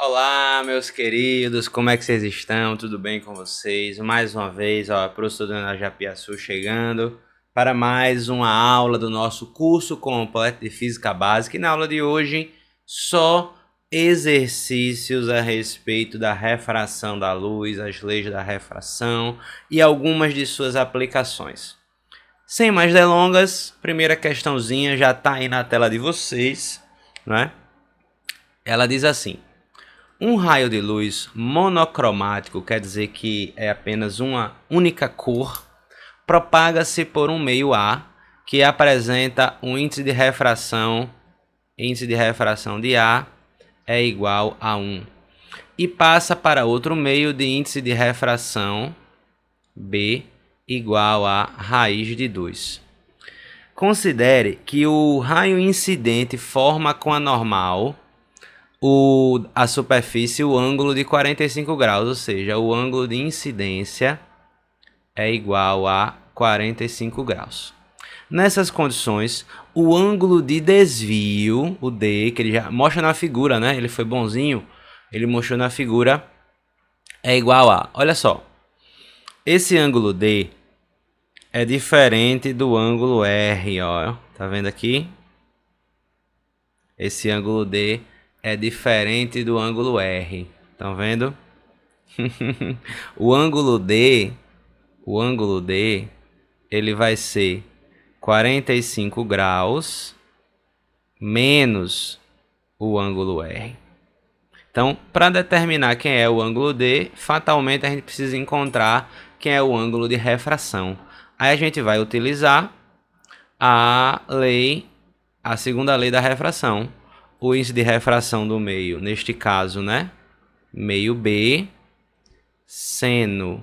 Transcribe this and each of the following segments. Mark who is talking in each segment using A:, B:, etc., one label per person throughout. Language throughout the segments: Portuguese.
A: Olá, meus queridos, como é que vocês estão? Tudo bem com vocês? Mais uma vez, ó, professor Daniel Japiaçu chegando para mais uma aula do nosso curso completo de Física Básica. E na aula de hoje, só exercícios a respeito da refração da luz, as leis da refração e algumas de suas aplicações. Sem mais delongas, primeira questãozinha já está aí na tela de vocês, né? Ela diz assim: um raio de luz monocromático, quer dizer que é apenas uma única cor, propaga-se por um meio A, que apresenta um índice de refração de A é igual a 1, e passa para outro meio de índice de refração B igual a raiz de 2. Considere que o raio incidente forma com a normal a superfície, o ângulo de 45 graus, ou seja, o ângulo de incidência é igual a 45 graus. Nessas condições, o ângulo de desvio, o D, que ele já mostra na figura, né? Ele foi bonzinho, ele mostrou na figura, é igual a, olha só, esse ângulo D é diferente do ângulo R, ó, tá vendo aqui? Esse ângulo D é diferente do ângulo R. Estão vendo? o ângulo D, ele vai ser 45 graus menos o ângulo R. Então, para determinar quem é o ângulo D, fatalmente a gente precisa encontrar quem é o ângulo de refração. Aí a gente vai utilizar a segunda lei da refração. O índice de refração do meio, neste caso, né? Meio B, seno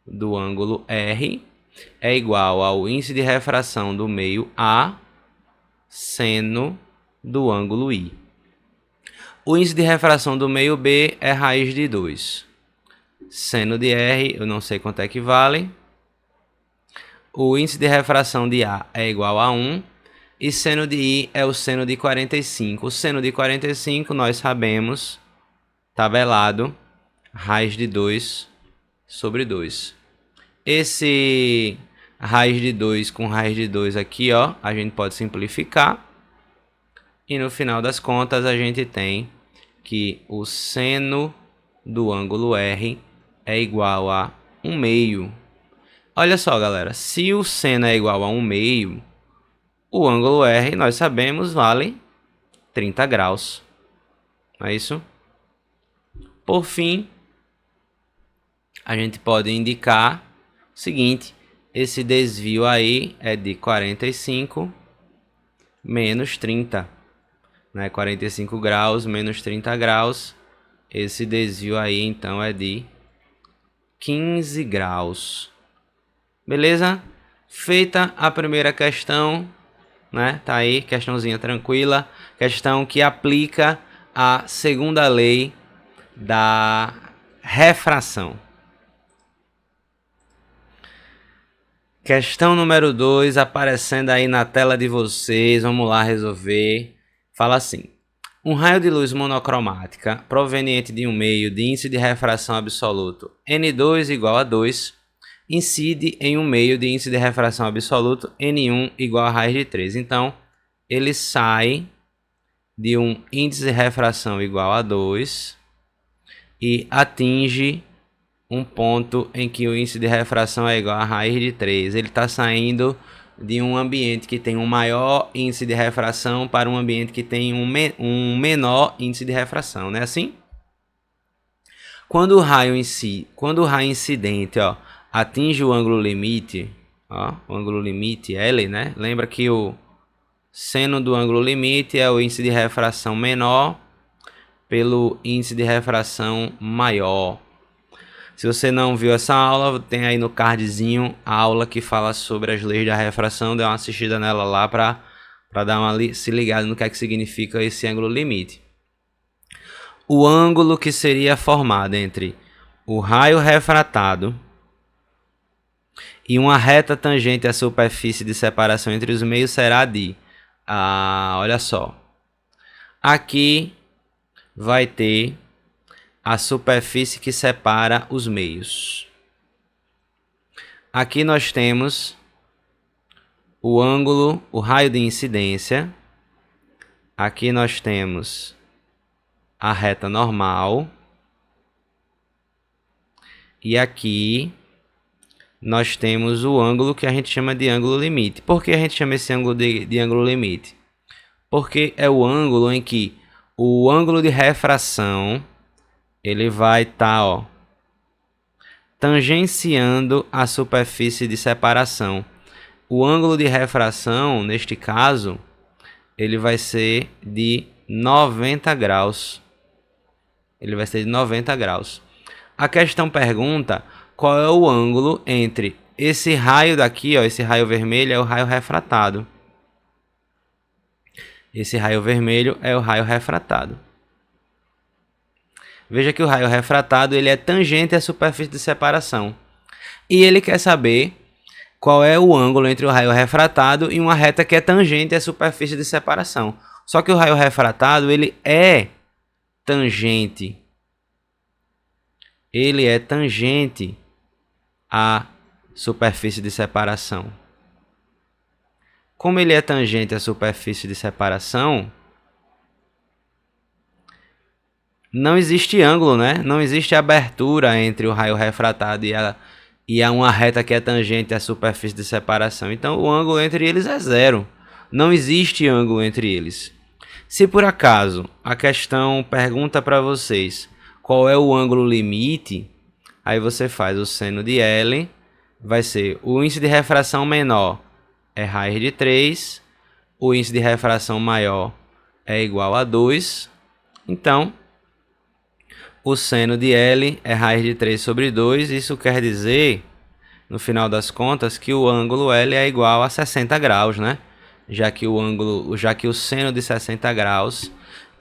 A: do ângulo R, é igual ao índice de refração do meio A, seno do ângulo I. O índice de refração do meio B é raiz de 2. Seno de R, eu não sei quanto é que vale. O índice de refração de A é igual a 1. E seno de I é o seno de 45. O seno de 45 nós sabemos, tabelado, raiz de 2 sobre 2. Esse raiz de 2 com raiz de 2 aqui, ó, a gente pode simplificar. E no final das contas a gente tem que o seno do ângulo R é igual a 1 meio. Olha só, galera, se o seno é igual a 1 meio, o ângulo R, nós sabemos, vale 30 graus. Não é isso? Por fim, a gente pode indicar o seguinte: esse desvio aí é de 45 menos 30. Né? 45 graus menos 30 graus. Esse desvio aí, então, é de 15 graus. Beleza? Feita a primeira questão, né? Tá aí, questãozinha tranquila, questão que aplica a segunda lei da refração. Questão número 2, aparecendo aí na tela de vocês, vamos lá resolver. Fala assim: um raio de luz monocromática proveniente de um meio de índice de refração absoluto N2 igual a 2 incide em um meio de índice de refração absoluto N1 igual a raiz de 3. Então, ele sai de um índice de refração igual a 2 e atinge um ponto em que o índice de refração é igual a raiz de 3. Ele está saindo de um ambiente que tem um maior índice de refração para um ambiente que tem um menor índice de refração, não é assim? Quando o raio incidente, ó, atinge o ângulo limite, ó, o ângulo limite L, né? Lembra que o seno do ângulo limite é o índice de refração menor pelo índice de refração maior. Se você não viu essa aula, tem aí no cardzinho a aula que fala sobre as leis da refração. Dê uma assistida nela lá para dar se ligada no que é que significa esse ângulo limite. O ângulo que seria formado entre o raio refratado e uma reta tangente à superfície de separação entre os meios será de... olha só. Aqui vai ter a superfície que separa os meios. Aqui nós temos o ângulo, o raio de incidência. Aqui nós temos a reta normal. E aqui nós temos o ângulo que a gente chama de ângulo limite. Por que a gente chama esse ângulo de ângulo limite? Porque é o ângulo em que o ângulo de refração ele vai estar tangenciando a superfície de separação. O ângulo de refração, neste caso, ele vai ser de 90 graus. Ele vai ser de 90 graus. A questão pergunta qual é o ângulo entre esse raio daqui, esse raio vermelho é o raio refratado. Esse raio vermelho é o raio refratado. Veja que o raio refratado ele é tangente à superfície de separação. E ele quer saber qual é o ângulo entre o raio refratado e uma reta que é tangente à superfície de separação. Só que o raio refratado ele é tangente. Ele é tangente à superfície de separação. Como ele é tangente à superfície de separação, não existe ângulo, né? Não existe abertura entre o raio refratado e uma reta que é tangente à superfície de separação. Então, o ângulo entre eles é zero. Não existe ângulo entre eles. Se por acaso a questão pergunta para vocês qual é o ângulo limite, aí você faz o seno de L, vai ser o índice de refração menor é raiz de 3, o índice de refração maior é igual a 2, então o seno de L é raiz de 3 sobre 2, isso quer dizer, no final das contas, que o ângulo L é igual a 60 graus, né? Já que o seno de 60 graus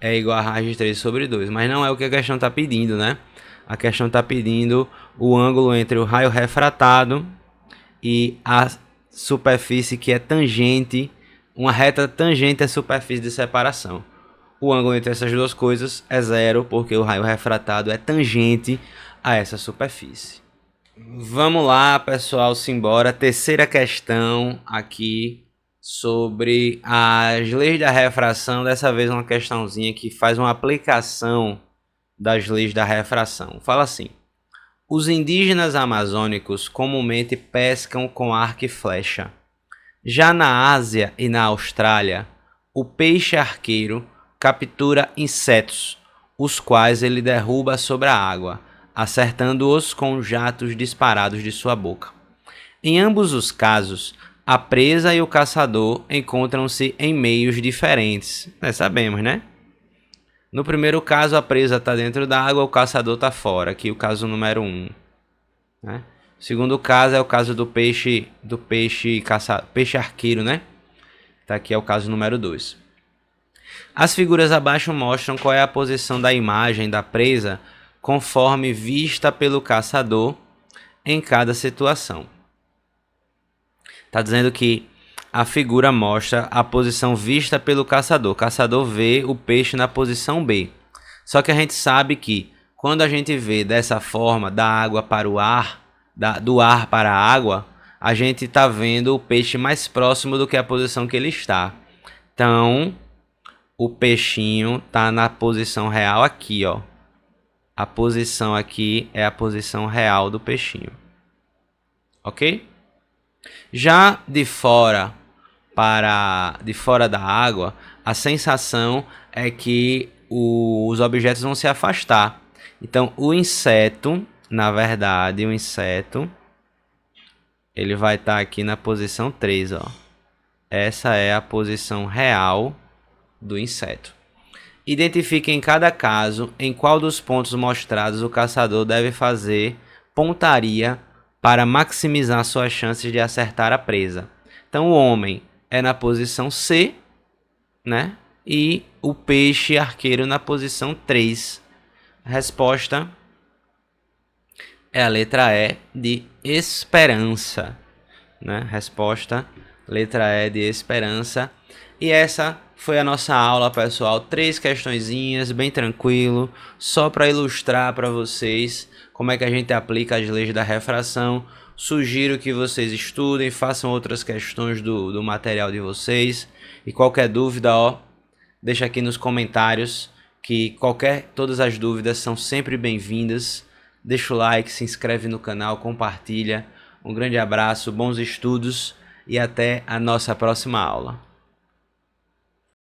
A: é igual a raiz de 3 sobre 2, mas não é o que a questão está pedindo, né? A questão está pedindo o ângulo entre o raio refratado e a superfície que é tangente, uma reta tangente à superfície de separação. O ângulo entre essas duas coisas é zero, porque o raio refratado é tangente a essa superfície. Vamos lá, pessoal, simbora. Terceira questão aqui sobre as leis da refração. Dessa vez uma questãozinha que faz uma aplicação das leis da refração. Fala assim: os indígenas amazônicos comumente pescam com arco e flecha. Já na Ásia e na Austrália, o peixe arqueiro captura insetos, os quais ele derruba sobre a água, acertando-os com jatos disparados de sua boca. Em ambos os casos, a presa e o caçador encontram-se em meios diferentes. Nós sabemos, né? No primeiro caso, a presa está dentro da água, o caçador está fora. Aqui o caso número 1. Né? O segundo caso é o caso do peixe arqueiro, né? Tá, aqui é o caso número 2. As figuras abaixo mostram qual é a posição da imagem da presa conforme vista pelo caçador em cada situação. Está dizendo que a figura mostra a posição vista pelo caçador. O caçador vê o peixe na posição B. Só que a gente sabe que quando a gente vê dessa forma, da água para o ar, do ar para a água, a gente está vendo o peixe mais próximo do que a posição que ele está. Então, o peixinho está na posição real aqui, ó. A posição aqui é a posição real do peixinho. Ok? Já de fora da água, a sensação é que os objetos vão se afastar. Então, o inseto, na verdade, ele vai estar aqui na posição 3, ó. Essa é a posição real do inseto. Identifique em cada caso em qual dos pontos mostrados o caçador deve fazer pontaria para maximizar suas chances de acertar a presa. Então, o homem é na posição C, né? E o peixe arqueiro na posição 3. A resposta é a letra E de esperança, né? Resposta, letra E de esperança. E essa foi a nossa aula, pessoal. 3 questõezinhas, bem tranquilo, só para ilustrar para vocês como é que a gente aplica as leis da refração. Sugiro que vocês estudem, façam outras questões do material de vocês. E qualquer dúvida, ó, deixa aqui nos comentários, que todas as dúvidas são sempre bem-vindas. Deixa o like, se inscreve no canal, compartilha. Um grande abraço, bons estudos e até a nossa próxima aula.